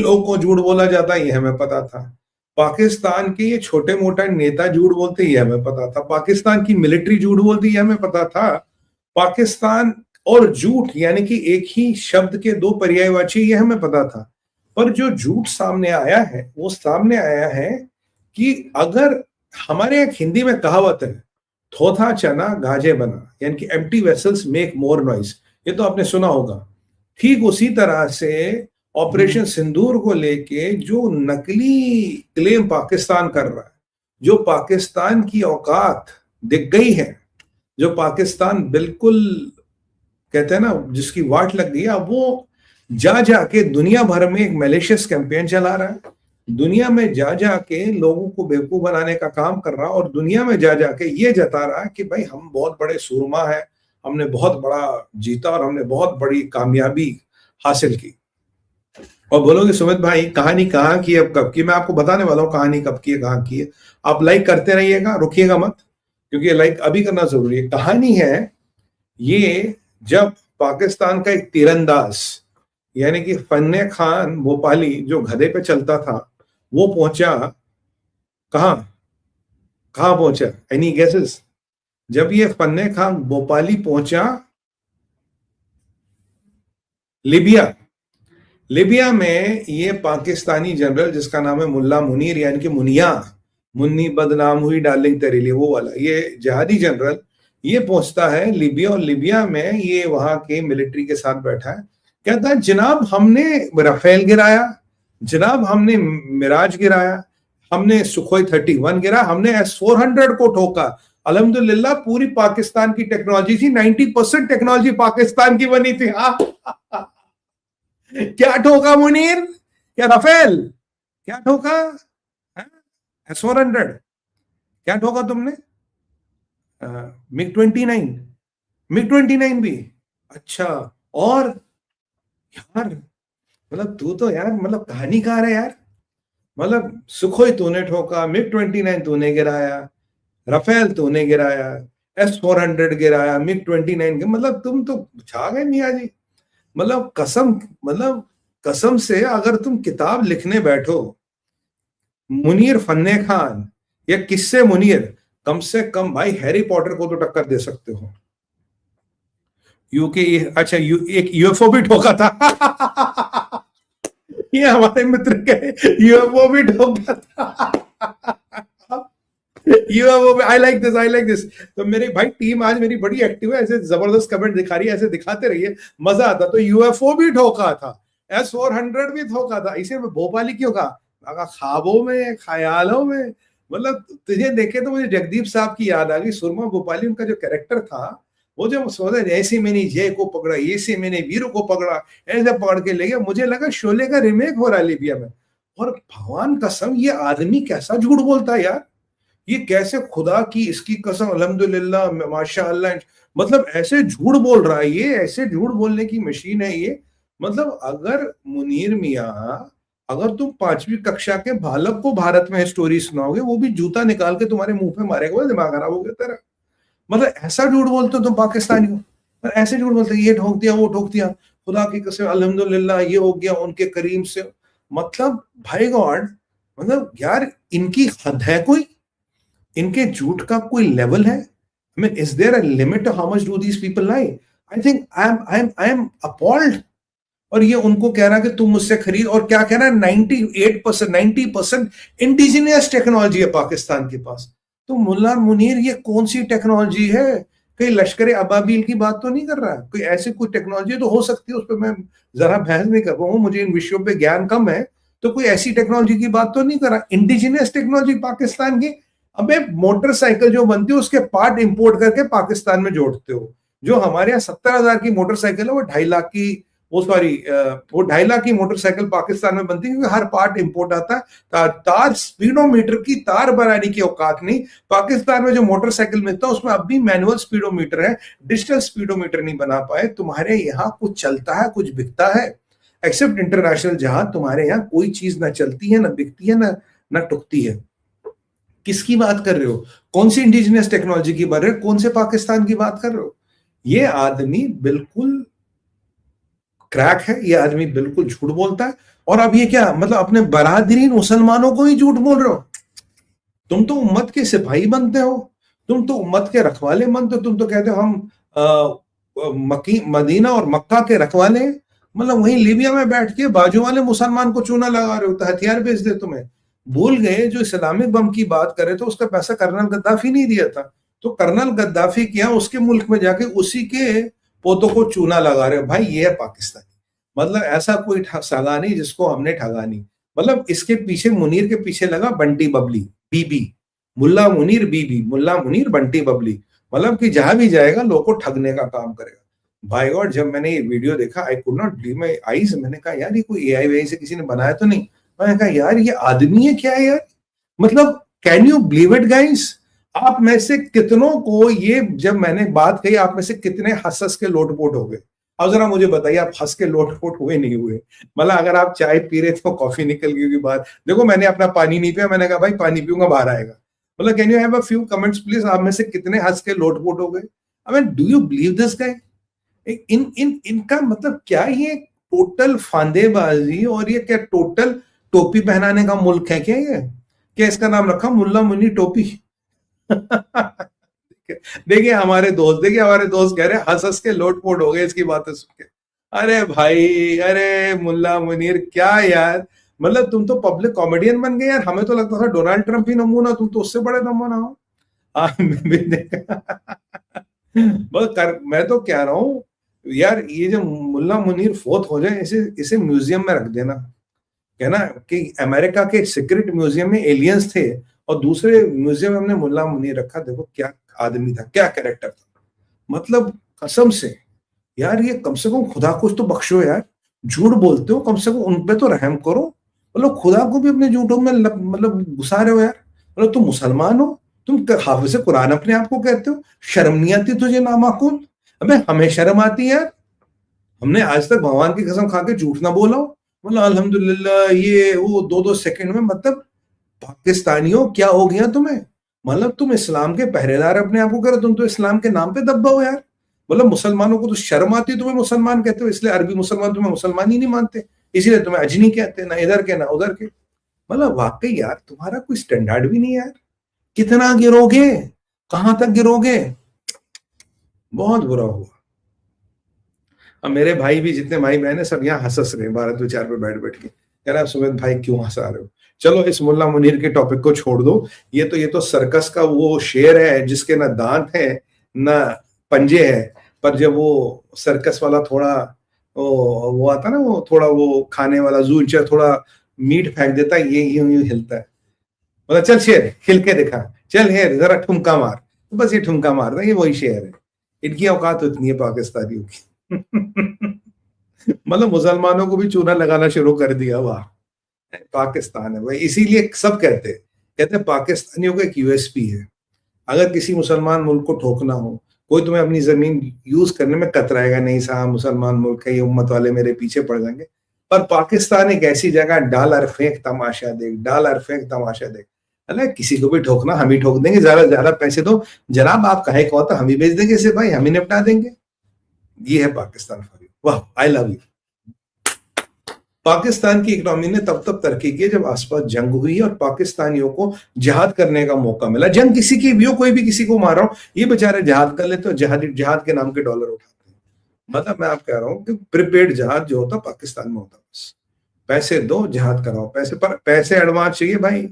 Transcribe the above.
लोगों को झूठ बोला जाता है ये हमें पता था। पाकिस्तान के ये छोटे मोटे नेता झूठ बोलते ही हमें पता था। पाकिस्तान की मिलिट्री झूठ बोलती है हमें पता था। पाकिस्तान और झूठ यानी कि एक ही शब्द के दो पर्यायवाची ये हमें पता था। पर जो झूठ सामने आया है वो सामने आया है कि अगर हमारे यहाँ हिंदी में कहावत है, थोथा चना गाजे बना, यानी कि empty vessels make more noise. ये तो आपने सुना होगा। ठीक उसी तरह से ऑपरेशन सिंदूर को लेके जो नकली क्लेम पाकिस्तान कर रहा है, जो पाकिस्तान की औकात दिख गई है, जो पाकिस्तान बिल्कुल कहते हैं ना जिसकी वाट लग गई, अब वो जा जाके दुनिया भर में एक मैलिशियस कैंपेन चला रहा है। दुनिया में जा जाके लोगों को बेवकूफ बनाने का काम कर रहा है और दुनिया में जा जाके ये जता रहा है कि भाई हम बहुत बड़े सूरमा है, हमने बहुत बड़ा जीता और हमने बहुत बड़ी कामयाबी हासिल की। और बोलोगे सुमित भाई कहानी कहाँ की है, कब की? मैं आपको बताने वाला हूँ कहानी कब की है, कहाँ की है। आप लाइक करते रहिएगा, रुकिएगा मत, क्योंकि लाइक अभी करना जरूरी है। कहानी है ये, जब पाकिस्तान का एक तीरंदाज यानी कि फन्ने खान भोपाली जो गधे पे चलता था, वो पहुंचा कहां? कहां पहुंचा? Any guesses? जब ये फन्ने खान भोपाली पहुंचा लीबिया। लीबिया में ये पाकिस्तानी जनरल जिसका नाम है मुल्ला मुनीर यानी कि मुनिया, मुन्नी बदनाम हुई डार्लिंग तेरे लिए, वो वाला ये जिहादी जनरल, ये पहुंचता है लीबिया। और लीबिया में ये वहां के मिलिट्री के साथ बैठा है। कहता है जनाब हमने राफेल गिराया, जनाब हमने मिराज गिराया, हमने सुखोई 31 गिरा, हमने S-400 को ठोका। अल्हम्दुलिल्लाह पूरी पाकिस्तान की टेक्नोलॉजी थी, 90% टेक्नोलॉजी पाकिस्तान की बनी थी। क्या ठोका मुनीर? क्या राफेल? क्या ठोका? S-400? क्या ठोका तुमने? MiG-29? MiG-29 भी? अच्छा। और यार मतलब तू तो यार मतलब कहानीकार है यार। मतलब सुखोई तूने ठोका, MiG-29 तूने गिराया, राफेल तूने गिराया, S-400 गिराया, MiG-29 मतलब तुम तो छा गए मियाँ जी। मतलब कसम से अगर तुम किताब लिखने बैठो मुनीर फन्ने खान या किससे मुनीर, कम से कम भाई हैरी पॉटर को तो टक्कर दे सकते हो। यूके अच्छा एक यूएफओ भी ठोका था। ये हमारे मित्र के यूएफओ भी ठोका था। UFO I like this, I like this. तो मेरे भाई टीम आज मेरी बड़ी एक्टिव है, ऐसे जबरदस्त कमेंट दिखा रही है, ऐसे दिखाते रहिए, मजा आता। तो यूएफओ भी ठोका था, S-400 भी ठोका था। इसे भोपाली क्यों कहा? ख्वाबों में, ख्यालों में। मतलब तुझे देखे तो मुझे जगदीप साहब की याद आ गई। सुरमा भोपाली उनका जो कैरेक्टर था, वो जो सोचा ऐसे मैंने जय को पकड़ा, ऐसे मैंने वीर को पकड़ा, ऐसे पकड़ के ले गया। मुझे लगा शोले का रिमेक हो रहा है लीबिया में। और भगवान कसम ये आदमी कैसा झूठ बोलता है यार। ये कैसे, खुदा की इसकी कसम, अल्हम्दुलिल्लाह माशाअल्लाह, मतलब ऐसे झूठ बोल रहा है ये, ऐसे झूठ बोलने की मशीन है ये। मतलब अगर मुनीर मियां, अगर तुम 5वीं कक्षा के बालक को भारत में स्टोरी सुनाओगे, वो भी जूता निकाल के तुम्हारे मुंह पे मारेगा, दिमाग खराब हो गया तेरा। मतलब ऐसा झूठ बोलते हो तुम पाकिस्तानी को, ऐसे झूठ बोलते ये ठोक दिया, वो ठोक दिया, खुदा की कसम अल्हम्दुलिल्लाह ये हो गया उनके करीम से। मतलब भाई गॉड, मतलब यार इनकी हद है कोई? इनके झूठ का कोई लेवल है? I mean, is there a limit to how much do these people lie? I think I am appalled। और ये उनको कह रहा है कि तुम मुझसे खरीद, और क्या कह रहा है 98%, 90% इंडिजिनियस टेक्नोलॉजी है पाकिस्तान के पास। तो मुल्ला मुनीर ये कौन सी टेक्नोलॉजी है? कहीं लश्कर अबाबील की बात तो नहीं कर रहा है? कोई ऐसी कोई टेक्नोलॉजी तो हो सकती है, उस पर मैं जरा बहस नहीं कर रहा हूँ, मुझे इन विषयों पे ज्ञान कम है। तो कोई ऐसी टेक्नोलॉजी की बात तो नहीं कर रहा? इंडिजिनियस टेक्नोलॉजी पाकिस्तान की। अबे मोटरसाइकिल जो बनती है उसके पार्ट इंपोर्ट करके पाकिस्तान में जोड़ते हो। जो हमारे यहाँ 70,000 की मोटरसाइकिल है, वो 2.5 लाख की, वो 2.5 लाख की मोटरसाइकिल पाकिस्तान में बनती है, क्योंकि हर पार्ट इंपोर्ट आता है। तार स्पीडोमीटर की तार बनाने की औकात नहीं। पाकिस्तान में जो मोटरसाइकिल मिलता है उसमें अब भी मैनुअल स्पीडोमीटर है, डिजिटल स्पीडोमीटर नहीं बना पाए। तुम्हारे यहाँ कुछ चलता है, कुछ बिकता है? एक्सेप्ट इंटरनेशनल जहां तुम्हारे यहाँ कोई चीज ना चलती है, ना बिकती है, ना टुकती है। किसकी बात कर रहे हो? कौन सी इंडिजिनियस टेक्नोलॉजी की बात कर रहे हो? कौन से पाकिस्तान की बात कर रहे हो? ये आदमी बिल्कुल क्रैक है, ये आदमी बिल्कुल झूठ बोलता है। और अब ये क्या मतलब अपने बरादरीन मुसलमानों को ही झूठ बोल रहे हो? तुम तो उम्मत के सिपाही बनते हो, तुम तो उम्मत के रखवाले बनते हो, तुम तो कहते हो हम मक्की मदीना और मक्का के रखवाले हैं। मतलब वहीं लीबिया में बैठ के बाजू वाले मुसलमान को चूना लगा रहे हो, तो हथियार बेच दे तुम्हें। भूल गए जो इस्लामिक बम की बात करे तो उसका पैसा कर्नल गद्दाफी नहीं दिया था, तो कर्नल गद्दाफी क्या उसके मुल्क में जाके उसी के पोतों को चूना लगा रहे हो। भाई ये है पाकिस्तान। मतलब ऐसा कोई सगा नहीं जिसको हमने ठगा नहीं। मतलब इसके पीछे मुनीर के पीछे लगा बंटी बबली बीबी, मुल्ला मुनीर बीबी, मुल्ला मुनीर बंटी बबली। मतलब कि जहां भी जाएगा लोगों को ठगने का काम करेगा। भाई गॉड जब मैंने ये वीडियो देखा I could not believe my eyes. मैंने कहा यार ये कोई एआई वेआई से किसी ने बनाया तो नहीं? मैंने कहा यार ये आदमी है क्या है यार? मतलब can you believe it guys? आप में से कितनों को ये जब मैंने बात कही आप में से कितने हंस हंस के लोटपोट हो गए? अब जरा मुझे बताइए आप हंस के लोटपोट हुए नहीं हुए? मतलब अगर आप चाय पी रहे थे तो कॉफी निकल गई होगी बाहर। देखो मैंने अपना पानी नहीं पिया, मैंने कहा भाई पानी पीऊंगा बाहर आएगा। मतलब can you have a few comments please? आप में से कितने हंस के लोटपोट हो गए? I mean do you believe this guy? इन इन इनका मतलब क्या ये टोटल फांदेबाजी और ये क्या टोटल टोपी पहनाने का मुल्क है क्या ये? क्या इसका नाम रखा मुल्ला मुन्नी टोपी? देखिए हमारे दोस्त कह रहे हैं हंस हंस के लोटपोट हो गए इसकी बातें सुन के। अरे भाई, अरे मुल्ला मुनीर क्या यार, मतलब तुम तो पब्लिक कॉमेडियन बन गए यार। हमें तो लगता था डोनाल्ड ट्रंप ही नमूना, तुम तो उससे बड़े नमूना हो। बस कर, मैं तो कह रहा हूँ यार ये जो मुल्ला मुनीर फोत हो जाए इसे इसे म्यूजियम में रख देना। कहना कि अमेरिका के सीक्रेट म्यूजियम में एलियंस थे और दूसरे म्यूजियम में हमने मुल्ला मुनीर रखा। देखो क्या आदमी था, क्या कैरेक्टर था। मतलब कसम से यार ये कम से कम खुदा कुछ तो बख्शो यार। झूठ बोलते हो कम से कम उन पे तो रहम करो। मतलब खुदा को भी अपने झूठों में मतलब घुसा रहे हो यार। मतलब तुम मुसलमान हो, तुम हाफिज कुरान अपने आप को कहते हो, शर्म नहीं आती तुझे नामाकूल? अबे हमें शर्म आती है यार। हमने आज तक भगवान की कसम खा के झूठ ना बोला हो। मतलब अल्हम्दुलिल्लाह ये वो 2-2 सेकंड में। मतलब पाकिस्तानियों क्या हो गया तुम्हें? मतलब तुम इस्लाम के पहरेदार अपने आप को करो, तुम तो इस्लाम के नाम पे दब्बा हो यार। मतलब मुसलमानों को तो शर्म आती है, तुम्हें मुसलमान कहते हो, इसलिए अरबी मुसलमान तुम्हें मुसलमान ही नहीं मानते, इसीलिए तुम्हें अजनी कहते हैं, ना इधर के ना उधर के। मतलब वाकई यार तुम्हारा कोई स्टैंडर्ड भी नहीं यार। कितना गिरोगे, कहां तक गिरोगे? बहुत बुरा हुआ। अब मेरे भाई भी जितने भाई बहन है सब यहाँ हंस रहे हैं भारत विचार पे बैठ बैठ के। कह रहा सुमित भाई क्यों हंसा रहे हो? चलो इस मुल्ला मुनीर के टॉपिक को छोड़ दो। ये तो सर्कस का वो शेर है जिसके ना दांत है ना पंजे है। पर जब वो सर्कस वाला थोड़ा वो आता ना, वो थोड़ा वो खाने वाला जूचर थोड़ा मीट फेंक देता है, ये यूं यूं हिलता है। मतलब चल शेर हिल के दिखा, चल हेर जरा ठुमका मार। तो बस ये ठुमका मारता है, ये वही शेर है। इनकी औकात उतनी है पाकिस्तानियों की। मतलब मुसलमानों को भी चूना लगाना शुरू कर दिया। वाह, पाकिस्तान है भाई। इसीलिए सब कहते हैं पाकिस्तानियों का एक यूएसपी है। अगर किसी मुसलमान मुल्क को ठोकना हो, कोई तुम्हें अपनी जमीन यूज करने में कतराएगा नहीं, साहब मुसलमान मुल्क है, ये उम्मत वाले मेरे पीछे पड़ जाएंगे। पर पाकिस्तान एक ऐसी जगह, डॉलर फेंक तमाशा देख, डॉलर फेंक तमाशा देख। अरे किसी को भी ठोकना हम ही ठोक देंगे, ज्यादा ज्यादा पैसे दो जनाब, आप कहे को तो हम ही भेज देंगे इसे भाई, हम ही निपटा देंगे। ये है पाकिस्तान फॉर यू। वाह, आई लव यू। पाकिस्तान की इकोनॉमी ने तब तरक्की की जब आसपास जंग हुई और पाकिस्तानियों को जिहाद करने का मौका मिला। जंग किसी की भी हो, कोई भी किसी को मार रहा हो, ये बेचारे जिहाद कर लेते हो, जिहाद के नाम के डॉलर उठाते हैं। मतलब मैं आप कह रहा हूं कि प्रीपेड जिहाद जो होता पाकिस्तान में होता, बस पैसे दो जिहाद कराओ। पैसे पर पैसे एडवांस चाहिए भाई।